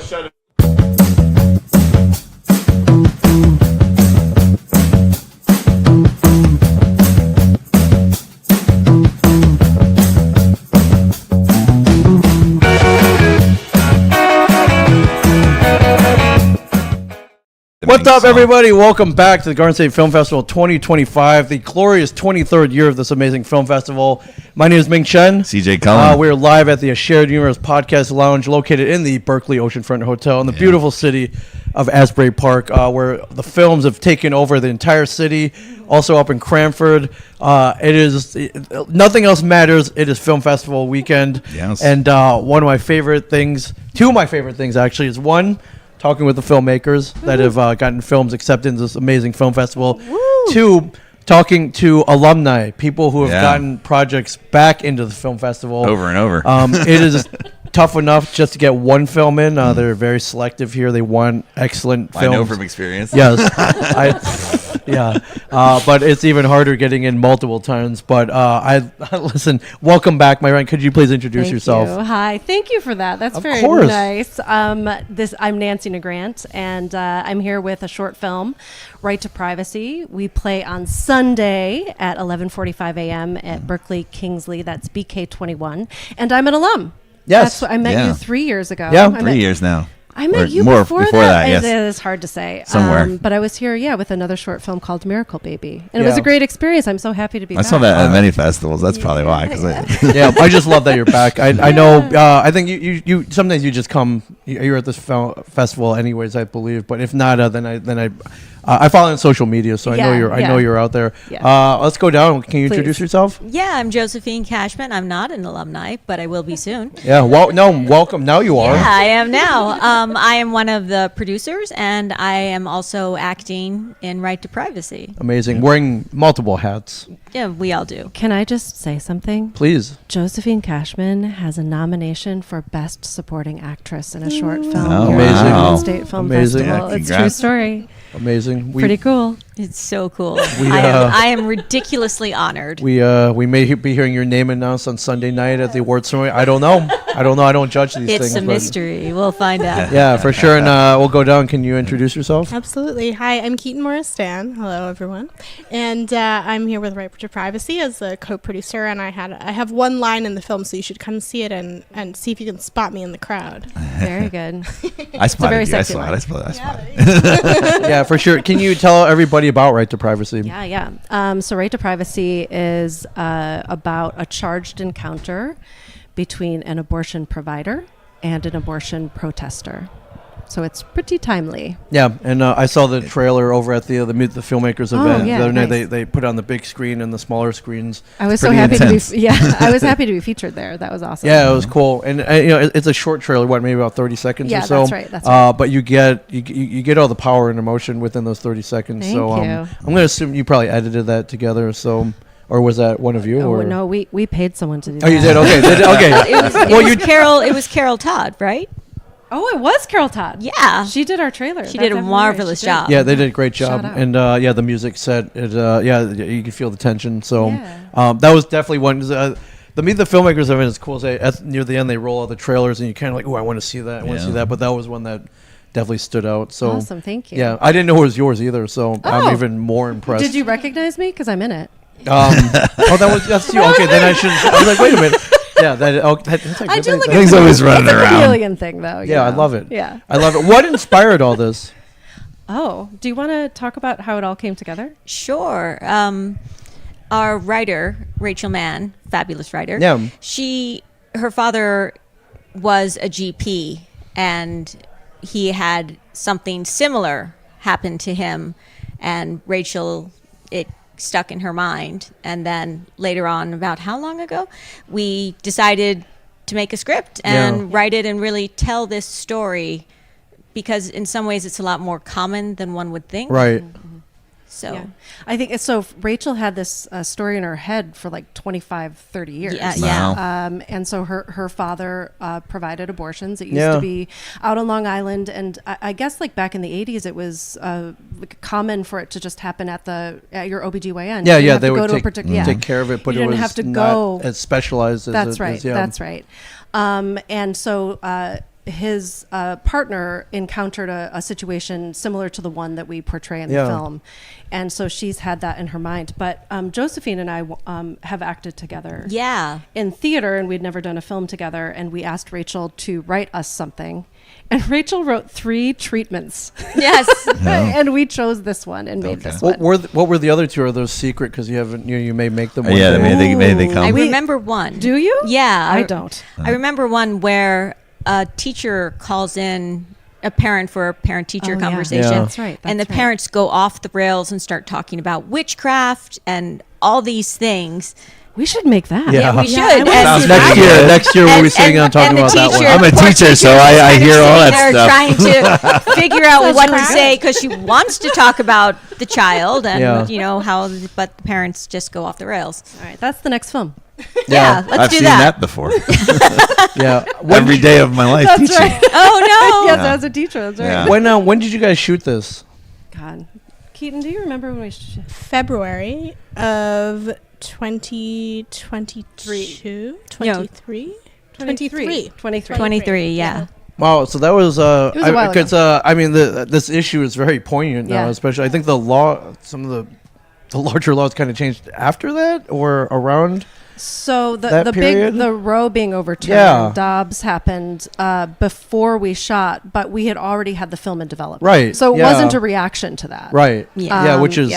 shut it. What's up, everybody? Welcome back to the Garden State Film Festival 2025, the glorious 23rd year of this amazing film festival. My name is Ming Chen. CJ Cullen. We're live at the Shared Universe Podcast Lounge, located in the Berkeley Oceanfront Hotel in the beautiful city of Asbury Park, where the films have taken over the entire city. Also up in Cranford. It is nothing else matters. It is Film Festival weekend. Yes. And one of my favorite things, two of my favorite things actually, is one, talking with the filmmakers that have gotten films accepted in this amazing film festival. Woo. Two, talking to alumni, people who have gotten projects back into the film festival. Over and over. It is tough enough just to get one film in. They're very selective here. They want excellent films. I know from experience. Yes. But it's even harder getting in multiple times. But listen, welcome back, my friend. Could you please introduce yourself? You. Hi, thank you for that. That's very nice. I'm Nancy Negrant, and I'm here with a short film, Right to Privacy. We play on Sunday at 11:45 a.m. at Berkeley Kingsley. That's BK21, and I'm an alum. Yes, I met you 3 years ago. Yeah, 3 years now. I met you more before that. Yes. It is hard to say. Somewhere. But I was here, with another short film called Miracle Baby. And it was a great experience. I'm so happy to be back. I saw that at many festivals. That's probably why. I just love that you're back. I know. I think you sometimes you just come. You're at this festival anyways, I believe. But if not, then I follow on social media, so I know you're out there. Yeah. Let's go down. Can you introduce yourself? Yeah, I'm Josephine Cashman. I'm not an alumni, but I will be soon. Yeah. Welcome. Now you are. Yeah, I am now. I am one of the producers, and I am also acting in Right to Privacy. Amazing. Wearing multiple hats. Yeah, we all do. Can I just say something? Please. Josephine Cashman has a nomination for Best Supporting Actress in a short film. Oh, here at amazing. Golden State Film Festival. Yeah, it's a true story. Amazing. Pretty cool. It's so cool. I am ridiculously honored. We may be hearing your name announced on Sunday night at the awards ceremony. I don't know. I don't judge these things. It's a mystery. We'll find out. Yeah, for sure. And we'll go down. Can you introduce yourself? Absolutely. Hi, I'm Keaton Morris-Stan. Hello, everyone. And I'm here with Right to Privacy as a co-producer. And I have one line in the film, so you should come see it and see if you can spot me in the crowd. Very good. I spotted you. I spotted. Yeah, for sure. Can you tell everybody about Right to Privacy? Yeah. So Right to Privacy is about a charged encounter between an abortion provider and an abortion protester. So it's pretty timely. Yeah, and I saw the trailer over at the Meet the Filmmakers event the other night. Nice. They put it on the big screen and the smaller screens. I was so happy to be. I was happy to be featured there. That was awesome. Yeah, it was cool, and it's a short trailer. Maybe about 30 seconds or so. Yeah, that's right. But you get all the power and emotion within those 30 seconds. Thank you. I'm going to assume you probably edited that together. So. Or was that one of you? Oh, or? no, we paid someone to do that. Oh, you did? Okay. It was Carol Todd, right? Oh, it was Carol Todd. Yeah. She did our trailer. She did a marvelous job. Yeah, they did a great job. Shout out. And the music set, you could feel the tension. So that was definitely one. The Meet the Filmmakers event is cool. Near the end, they roll all the trailers and you kind of like, oh, I want to see that. I want to see that. But that was one that definitely stood out. So awesome. Thank you. Yeah, I didn't know it was yours either. So I'm even more impressed. Did you recognize me? Because I'm in it. That's you. Okay, then I should. I was like, wait a minute. Yeah, that's like I do like Things always running a around. chameleon thing, though. Yeah, I love it. Yeah, I love it. What inspired all this? Oh, do you want to talk about how it all came together? Sure. Our writer, Rachel Mann, fabulous writer. Yeah. Her father was a GP, and he had something similar happen to him, and Rachel, it stuck in her mind. And then later on, about how long ago, we decided to make a script and write it and really tell this story, because in some ways it's a lot more common than one would think. Right. So I think so. Rachel had this story in her head for like 25, 30 years. Yeah. And so her father provided abortions. It used to be out on Long Island. And I guess like back in the 80s, it was common for it to just happen at your OBGYN. Yeah, they would take care of it, but you it was didn't have to go not as specialized as That's it right. is. Yeah. That's right. And so his partner encountered a situation similar to the one that we portray in the film. And so she's had that in her mind. But Josephine and I have acted together in theater, and we'd never done a film together. And we asked Rachel to write us something. And Rachel wrote 3 treatments. Yes. And we chose this one and made this one. What were the other 2? Are those secret because you may make them? Yeah, they come. I remember one. Do you? Yeah. I don't. I remember one where a teacher calls in a parent for a parent-teacher conversation. Yeah. That's right. And the parents go off the rails and start talking about witchcraft and all these things. We should make that. Yeah, we should. Sounds next year we'll be sitting on talking about that one. I'm a teacher, so I hear all that stuff. Trying to figure out what to say because she wants to talk about the child and how, but the parents just go off the rails. All right, that's the next film. Yeah, let's I've do seen that before. Every day of my life That's teaching. right. Oh no! Yes, as a teacher. That's right. Yeah. When did you guys shoot this? God, Keaton, do you remember when we? February of 2022? 23, yeah. Wow, so that was a while ago. because this issue is very poignant now, especially. I think the law, some of the larger laws kind of changed after that or around. So the Roe being overturned, Dobbs happened before we shot, but we had already had the film in development. Right. So it wasn't a reaction to that. Right. Yeah. Which is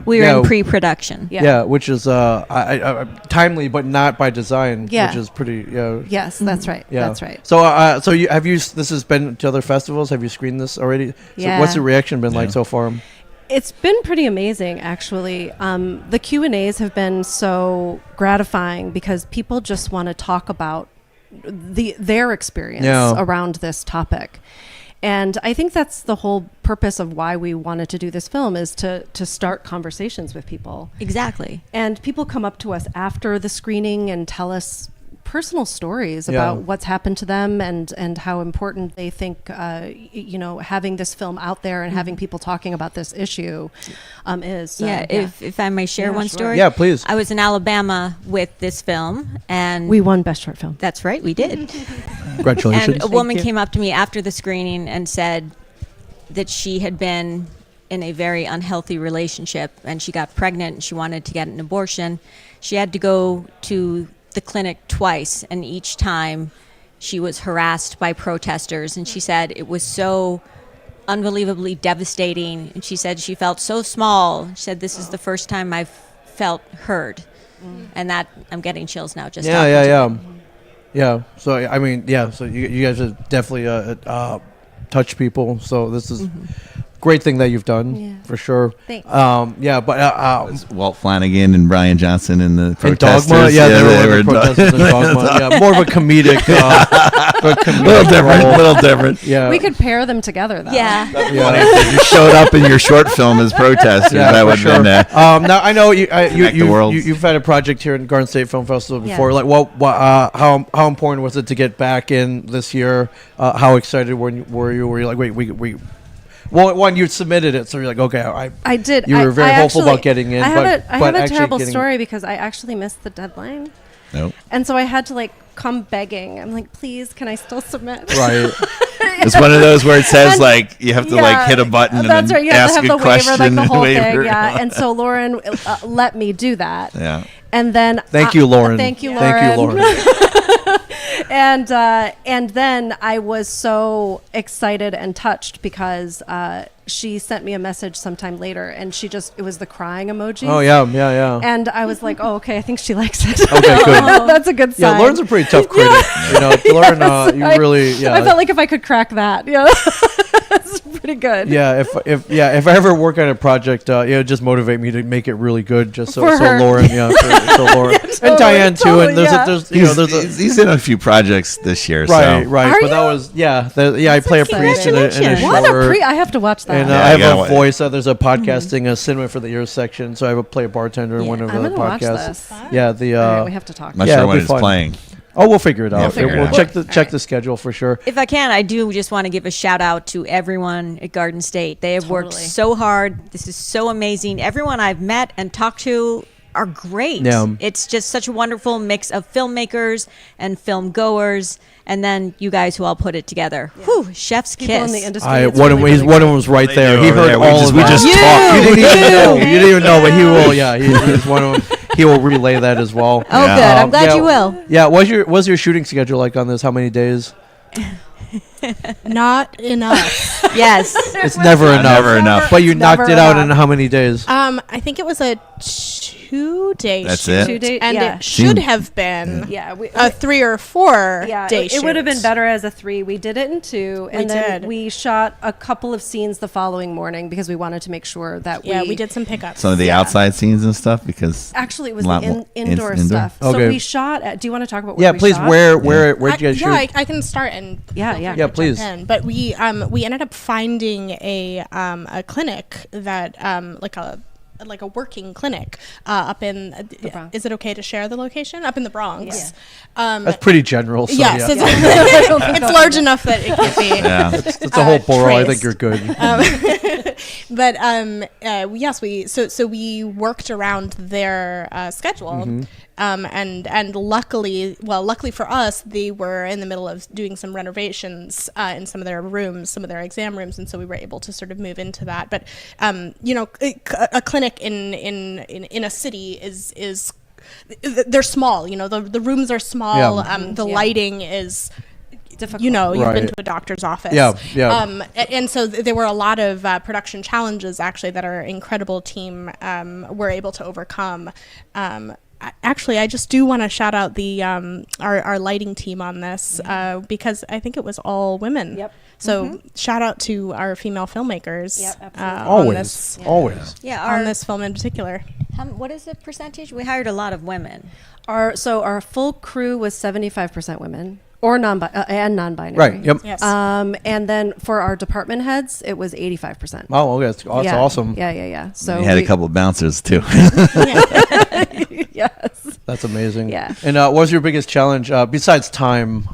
we were in pre-production. Yeah, which is timely, but not by design. Yeah. Which is pretty. Yes, that's right. Yeah. That's right. So this has been to other festivals? Have you screened this already? Yeah. So what's the reaction been like so far? It's been pretty amazing, actually. The Q&As have been so gratifying because people just want to talk about their experience around this topic. And I think that's the whole purpose of why we wanted to do this film, is to start conversations with people. Exactly. And people come up to us after the screening and tell us personal stories about what's happened to them and how important they think having this film out there and having people talking about this issue is. So, if I may share one story. Yeah, please. I was in Alabama with this film, and we won Best Short Film. That's right, we did. Congratulations. And a woman came up to me after the screening and said that she had been in a very unhealthy relationship and she got pregnant and she wanted to get an abortion. She had to go to the clinic twice, and each time she was harassed by protesters, and she said it was so unbelievably devastating, and she said she felt so small. She said, this is the first time I've felt heard. And that, I'm getting chills now just talking to Yeah. So so you guys have definitely touched people, so this is great thing that you've done for sure. Thanks. But Walt Flanagan and Brian Johnson and the protesters. Dogma, they were protesters in Dogma. Yeah, more of a comedic, little different. Yeah, we could pair them together though. Yeah. If you showed up in your short film as protesters, that would have been. Now I know you've had a project here in Garden State Film Festival before. Like, how important was it to get back in this year? How excited were you? Were you like, wait, we. Well, one, you submitted it, so you're like, okay, I did. You were very hopeful about getting in. I have a terrible story because I actually missed the deadline. Nope. And so I had to come begging. I'm like, please, can I still submit? Right. It's one of those where it says you have to hit a button and then ask a question. That's right. You have to have the waiver, the whole thing. Yeah. And so Lauren let me do that. Yeah. And then Thank you, Lauren. Thank you, Lauren. And then I was so excited and touched because she sent me a message sometime later, and it was the crying emoji. Oh yeah. And I was like, oh, okay, I think she likes it. Okay, good. That's a good sign. Yeah, Lauren's a pretty tough critic. Lauren, you really. Yeah. I felt like if I could crack that, that's pretty good. Yeah, if I ever work on a project, just motivate me to make it really good, just so her. Lauren, so Lauren and Diane too. And he's in a few projects this year. Right. So. But you? that was I play a priest in a short. I have to watch that. And I have a voice. There's a podcasting, a cinema for the ear section. So I play a bartender in one of the podcasts. Yeah, right, we have to talk. I'm not sure when it's playing. Oh, we'll figure it out. We'll check the schedule for sure. If I can, I do just want to give a shout out to everyone at Garden State. They have worked so hard. This is so amazing. Everyone I've met and talked to are great. Yeah. It's just such a wonderful mix of filmmakers and film goers, and then you guys who all put it together. Yeah. Whew, chef's People kiss. in the industry. One of them was right there. He heard all of We that. just talked. You didn't even know. You didn't even know, but he will. Yeah, he's one of them. He will relay that as well. Oh, good. I'm glad you will. Yeah. What's your shooting schedule like on this? How many days? Not enough. Yes. It's never enough. Never enough. But you knocked it out in how many days? I think it was a 2-day That's shoot. it? 2 days, And yeah. it should have been Yeah, a 3 or 4 day shoot. it would have been better as a 3. We did it in 2, and then did. we shot a couple of scenes the following morning because we wanted to make sure that we did some pickups. Some of the outside scenes and stuff because Actually, it was a lot the more indoor indoor? stuff. Okay. So we shot at. Do you want to talk about where we Please. shot? Where'd you guys shoot? I can start and Yeah, please. But we ended up finding a clinic that like a working clinic up in is it okay to share the location up in the Bronx? Yeah. That's pretty general. So Yes, yeah. it's large enough that it could be. yeah. It's a whole borough. I think traced. you're good. But yes, we worked around their schedule, and luckily for us, they were in the middle of doing some renovations in some of their rooms, some of their exam rooms, and so we were able to sort of move into that. But a clinic in a city is they're small. The rooms are small. Yeah. The lighting is difficult. You've Right. been to a doctor's office. Yeah. And so there were a lot of production challenges actually that our incredible team were able to overcome. Actually, I just do want to shout out the our lighting team on this because I think it was all women. Yep. So shout out to our female filmmakers. Yep, absolutely. Always. Yeah. On this film in particular. What is the percentage? We hired a lot of women. Our full crew was 75% women. Or non-binary. Right. Yep. Yes. And then for our department heads, it was 85%. Oh, okay. That's awesome. Yeah. So we had a couple of bouncers too. Yes. That's amazing. Yeah. And what was your biggest challenge besides time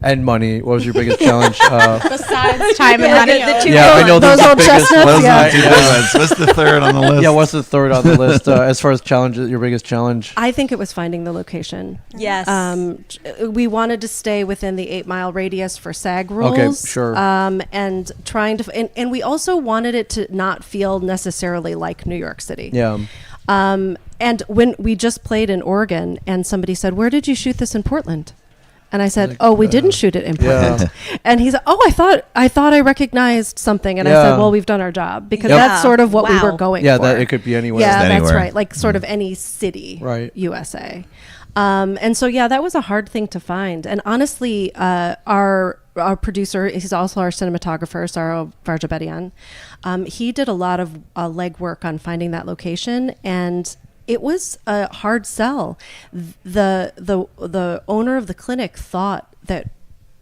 and money? What was your biggest challenge? Besides time and money. The two Yeah, I know those the old biggest- chestnuts. Those Yeah. are the two big ones. What's the third on the list? Yeah, what's the third on the list as far as challenges? Your biggest challenge? I think it was finding the location. Yes. We wanted to stay within the 8-mile radius for SAG rules. Okay, sure. And trying to, and we also wanted it to not feel necessarily like New York City. Yeah. And when we just played in Oregon, and somebody said, "Where did you shoot this in Portland?" And I said, "Oh, we didn't shoot it in Portland." And he said, "Oh, I thought I recognized something." And I said, "Well, we've done our job because Yep. that's sort of what we Wow. were going Yeah, for." that it could be anywhere. Yeah, that's Anywhere. right. Like sort of any city, Right. USA. And so, yeah, that was a hard thing to find. And honestly, our producer, he's also our cinematographer, Saro Varjabedian. He did a lot of legwork on finding that location, and it was a hard sell. The owner of the clinic thought that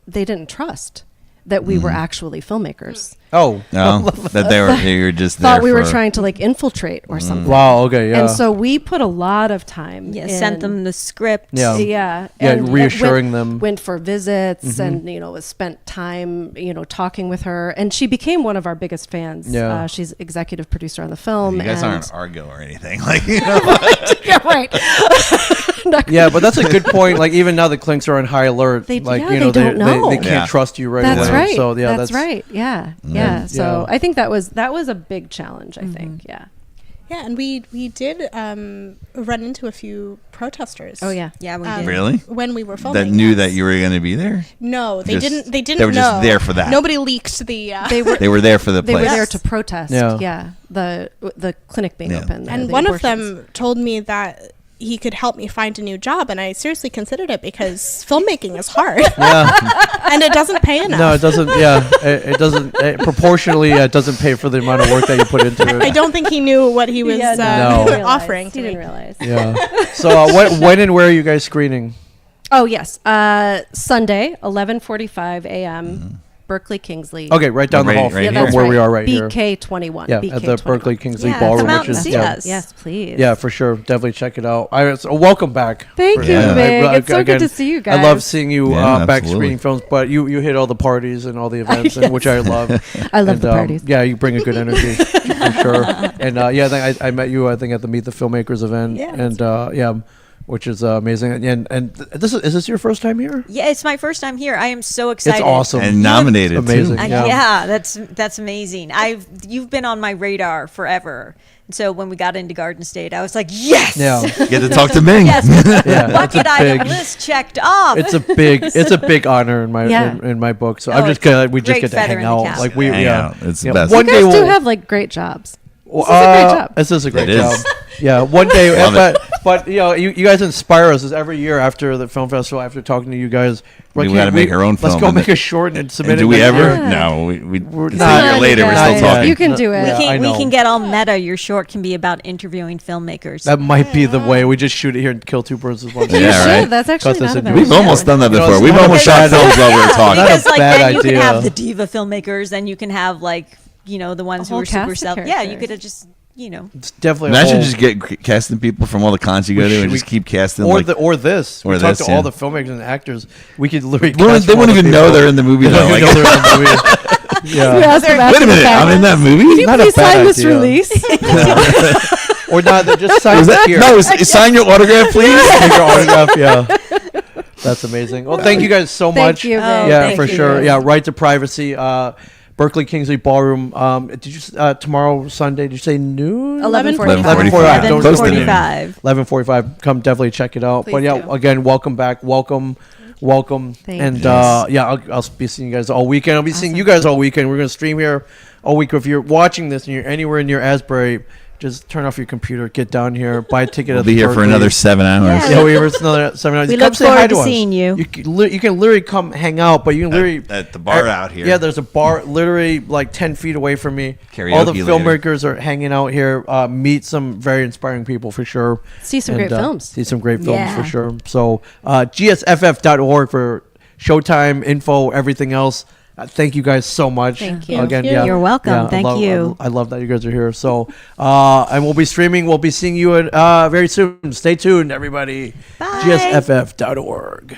they didn't trust that we were actually filmmakers. Oh. No, that they were just there. Thought we were trying to like infiltrate or something. Wow. Okay. Yeah. And so we put a lot of time. Yeah, sent them the script. Yeah. Yeah. Yeah, and reassuring them. Went for visits and, spent time, talking with her. And she became one of our biggest fans. Yeah. She's executive producer on the film. You guys and aren't Argo or anything. Like, yeah, right. Yeah, but that's a good point. Like even now the clinics are on high alert. They- like yeah, you know they don't know. they can't Yeah. trust you right That's away. right. So yeah, that's right. Yeah. So I think that was a big challenge, I think. Yeah. Yeah, and we did run into a few protesters. Oh, yeah. Yeah, we did. really? When we were filming. That knew yes. that you were going to be there? No, they Just- didn't. They didn't. they were just know. there for that. Nobody leaked the. They were there for the They place. were there to protest. Yeah. Yeah. The clinic being Yeah. open. And the one of abortions. them told me that he could help me find a new job, and I seriously considered it because filmmaking is hard Yeah. and it doesn't pay enough. No, it doesn't. Yeah, it doesn't. Proportionally, it doesn't pay for the amount of work that you put into it. I don't think he knew what he was No. He didn't realize. offering He to didn't me. realize. Yeah. So when and where are you guys screening? Oh yes, Sunday, 11:45 a.m. Berkeley Kingsley. Okay, right down the hall right from here. where we are right here. BK21. Yeah, BK21. at the Berkeley Kingsley Yeah, Ballroom, come out which and is see us. Yes, please. Yeah, for sure. Definitely check it out. Welcome back. Thank you, Meg. It's so good to see you guys. I love seeing you back absolutely. screening films, but you hit all the parties and all the events, and which I love. I love the parties. Yeah, you bring a good energy for sure. And I met you, I think, at the Meet the Filmmakers event, and which is amazing. And is this your first time here? Yeah, it's my first time here. I am so excited. It's awesome and nominated. Amazing. Too. Yeah, that's amazing. You've been on my radar forever. And so when we got into Garden State, I was like, yes. Yeah. Get to talk to Ming. Yes. Yeah, Bucket item list checked off. It's a big honor in my book. So I'm just glad we just get to hang out. Like we Hang out. It's the best. You One guys day do have like great jobs. This is a great job. This is a great It job. is. Yeah, one day, Love but you guys inspire us. Every year after the film festival, after talking to you guys, We gotta make our own Let's film, go and make a short and submit And it. do we next ever? year. No, We're it's not. a year later. We're Not still yet. talking. You can do it. Yeah, we I can know. get all meta. Your short can be about interviewing filmmakers. That might be the way. We just shoot it here and kill two birds with one stone. Yeah, You should. right. That's actually Cut this not a into bad We've idea. almost done that You know, before. it's We've not a almost shot bad films while we were talking. Because like bad then you idea. can have the diva filmmakers, then you can have like the ones A who whole are cast super of self. Yeah, you characters. could have just It's definitely Imagine a whole, just casting people from all the cons you go to and just keep casting. or like, this. or We talk this, to all yeah. the filmmakers and actors. We could literally. they won't cast all the even know people. they're in the movie They though. don't even Like, know they're in the movie. Yeah. Ask them after wait a the minute, fact. I'm in that movie. Can you Not a please bad sign this idea. release? Or not. They just sign Was that, here. no, sign your autograph, please. Take your autograph. Yeah. That's amazing. Well, thank you guys so much. Thank you. Oh, Yeah, thank for you. sure. Yeah, right to privacy. Berkeley Kingsley Ballroom. Did you tomorrow Sunday? Did you say noon? 11:45. 11:45. Don't Close to noon. 11:45. 11:45. Come definitely check it out. Please But yeah, do. again, welcome back. Welcome. Thank And you. I'll be seeing you guys all weekend. I'll be seeing you guys all weekend. We're gonna stream here all week. If you're watching this and you're anywhere near Asbury, just turn off your computer, get down here, buy a ticket. We'll at be the here for Berkeley. another 7 hours. Yeah, we were another 7 hours. We Come look say hi forward to to us. seeing you. You can literally come hang out, but you can literally At the bar out here. Yeah, there's a bar literally like 10 feet away from me. All the Karaoke filmmakers are hanging out here. Meet some very inspiring people for sure. See some great films. See some great films Yeah. for sure. So gsff.org for showtime info, everything else. Thank you guys so much. Thank you. Again, Thank you. yeah, You're welcome. yeah, Thank you. I love that you guys are here. So, and we'll be streaming. We'll be seeing you at very soon. Stay tuned, everybody. Bye. gsff.org.